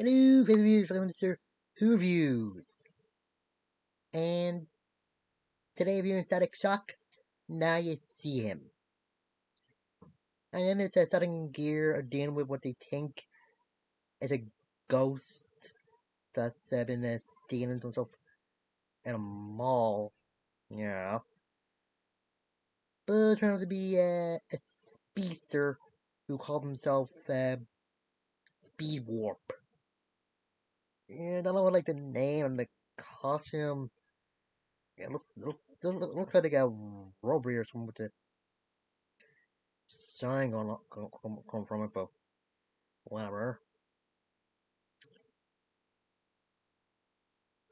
Hello, fellow viewers, welcome to Mr. Who Reviews. And today, if you're in Static Shock, now you see him. And then it's Static Gear are dealing with what they think is a ghost that's been stealing some stuff in a mall. Yeah. But it turns out to be a speedster who called himself Speed Warp. And I don't like the name and the costume. It looks like they got robbery or something with the sign come from it, but whatever.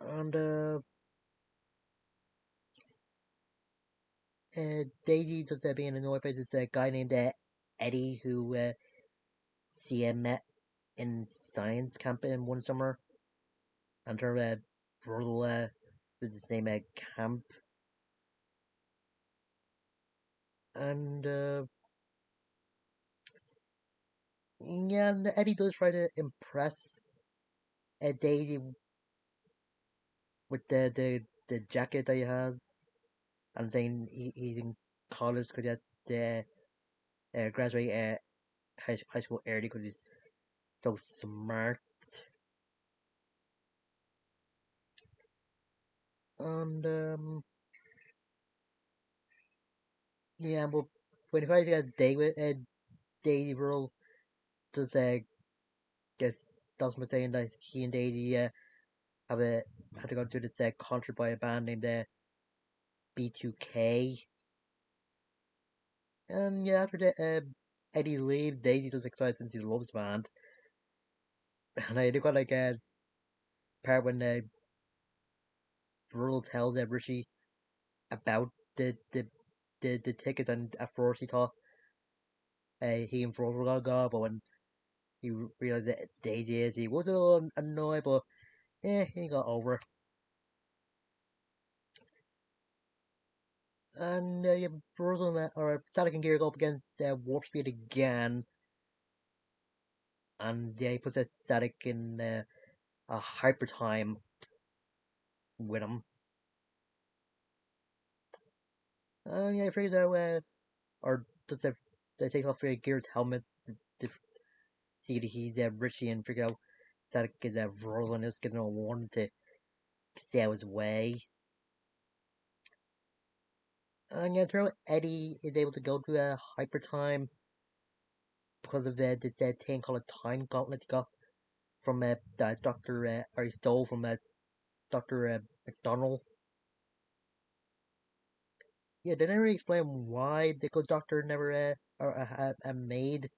And Daisy just being annoyed by this guy named Eddie who she met in science camp in one summer, and her brother did the same camp, and yeah, and Eddie does try to impress Daisy with the jacket that he has, and saying he's in college because he had graduate high school early because he's so smart. And yeah, but when he finally got a date with Daisy Earl, does gets stops by saying that he and Daisy have a had to go to this concert by a band named B2K. And yeah, after that, Eddie leaves, Daisy does excited since he loves the band. And I do quite like a part when Earl tells Richie about the tickets, and at first he thought he and Earl were gonna go, but when he realized that Daisy is, he was a little annoyed, but yeah, he got over it. And you have Frozen or Sonic and Gear go up against Warp Speed again, and yeah, he puts a Static in a hyper time with him. And yeah, he figures out, or does they take off Gear's helmet to see that he's Richie, and figure out Static is Frozen, just gives him a warning to stay out his way. And yeah, turns out Eddie is able to go to a hyper time because of this thing called a time gauntlet he got from Doctor, or he stole from Doctor McDonald. Yeah, they never explain why the good doctor never made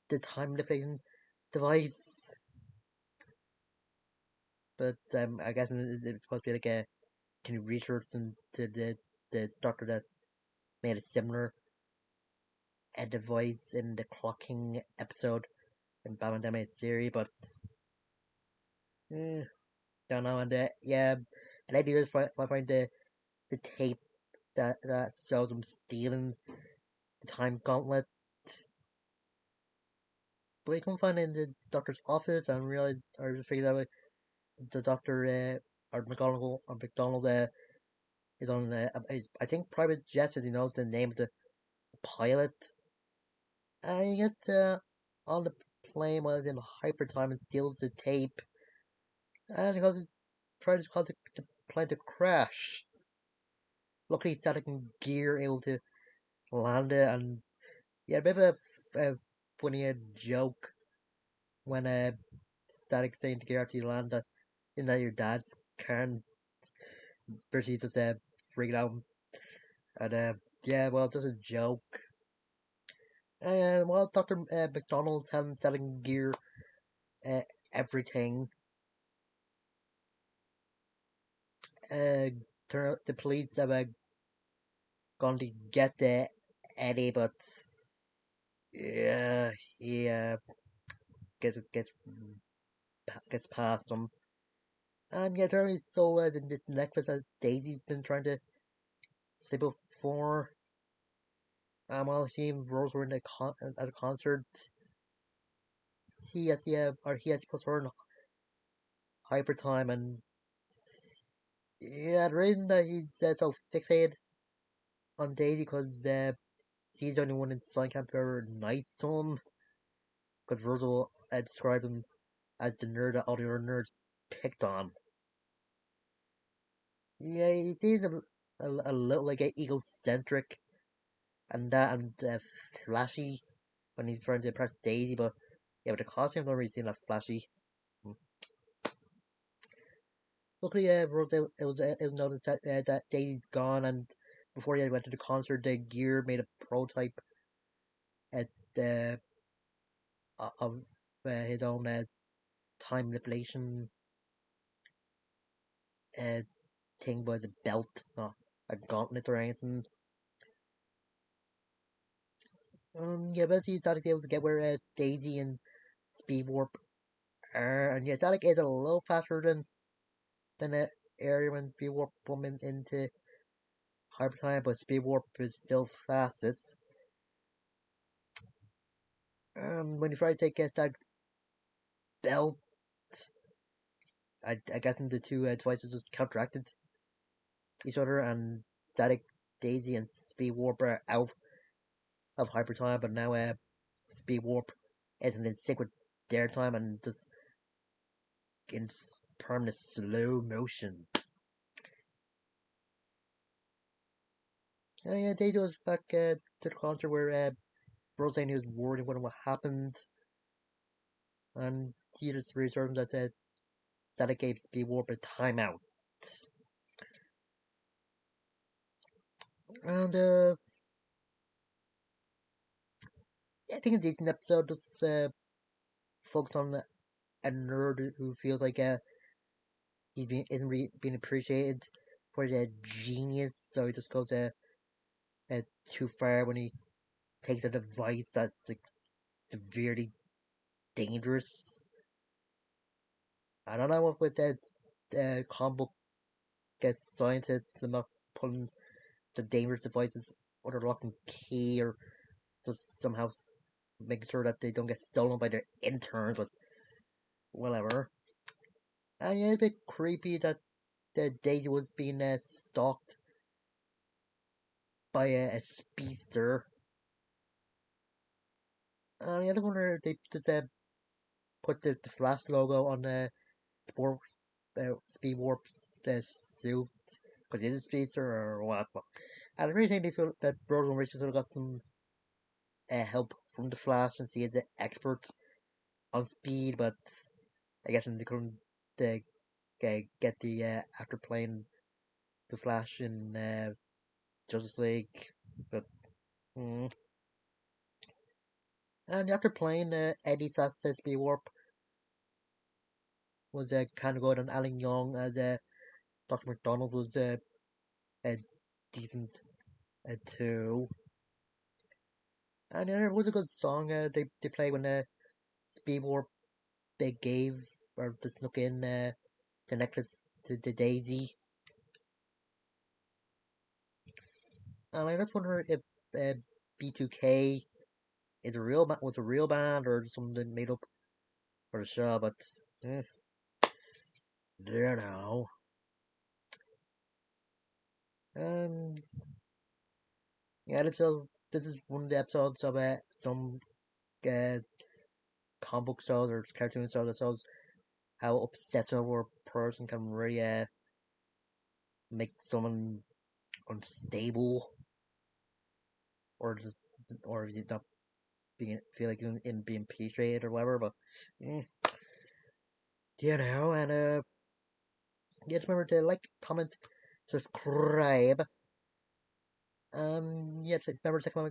the time manipulating device. But I guess it's supposed to be like a can you research into the doctor that made a similar device in the clocking episode in Batman the Animated Series, but eh, don't know. And yeah, and I do this find the tape that shows him stealing the time gauntlet. But we can find it in the doctor's office and realize or just figure out like the doctor or McDonald is on is, I think private jet as he knows the name of the pilot. And he gets on the plane while he's in hyper time and steals the tape, and he tries to cause the plane to crash. Luckily Static and Gear able to land it, and yeah, a bit of a funny joke when Static saying to Gear after you land that isn't that your dad's car, and Bertie's just freaking out. And yeah, well, it's just a joke. And while Dr. McDonald's having selling gear, uh, everything, uh, the police have gone to get Eddie, but yeah, he gets gets past him. And yeah, there is still this necklace that Daisy's been trying to save up for. While she and Rose were in at a concert, he has put her in hyper time, and yeah, the reason that he's so fixated on Daisy because he's the only one in Sign Camp who ever nice to him. Because Russell described him as the nerd that all the other nerds picked on. Yeah, he's a little like egocentric and flashy when he's trying to impress Daisy, but yeah, but the costumes don't really seem that flashy. Hmm. Luckily, it was noticed that Daisy's gone, and before he went to the concert, the gear made a prototype at of his own time manipulation uh, thing, was a belt, not a gauntlet or anything. Yeah, but he's not able to get where Daisy and Speed Warp are, and yeah, Dalek is a little faster than area when Speed Warp bombing into Hyper Time, but Speed Warp is still fastest. When you try to take Dalek's belt, I guess the two devices just counteracted each other, and Static, Daisy, and Speed Warp are out of Hyper Time, but now Speed Warp isn't in sync with their time and just in permanent slow motion. Yeah, Daisy was back to the concert where Rose saying he was worried about what happened, and he just reassured him that Static gave Speed Warp a timeout. And I think in this episode just focus on a nerd who feels like isn't really being appreciated for his genius, so he just goes too far when he takes a device that's like severely dangerous. I don't know what with that comic book scientists and not pulling the dangerous devices under lock and key, or just somehow making sure that they don't get stolen by their interns, but whatever. And yeah, it's a bit creepy that the Daisy was being stalked by a speedster. And I wonder if they just put the Flash logo on the Sport Speed Warp's suit because he's a speedster or what. But I really think that Roland Richards would have got some help from the Flash and see as an expert on speed, but I guess they couldn't uh, get the actor playing the Flash in Justice League. But mm. And after playing Eddie Sat's Speed Warp was kind of good, and Alan Young as Dr. McDonald was a decent too. And it was a good song they played when Speed Warp they gave or they snuck in the necklace to the Daisy. And I just wonder if B2K was a real band or something made up for the show, but eh, don't know. Um, yeah, this is one of the episodes of some uh, comic book shows or cartoon shows that shows how obsessive over a person can really make someone unstable, or just or is it not being feel like in being betrayed or whatever. But eh, and just remember to like, comment, subscribe. Yeah, remember to check my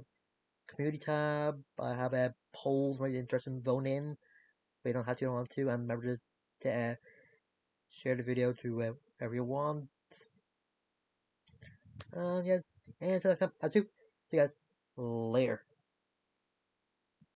community tab. I have polls where you're interested in voting in. But you don't have to, you don't want to. And remember to share the video to wherever you want. Yeah, and until next time, I'll see you guys later.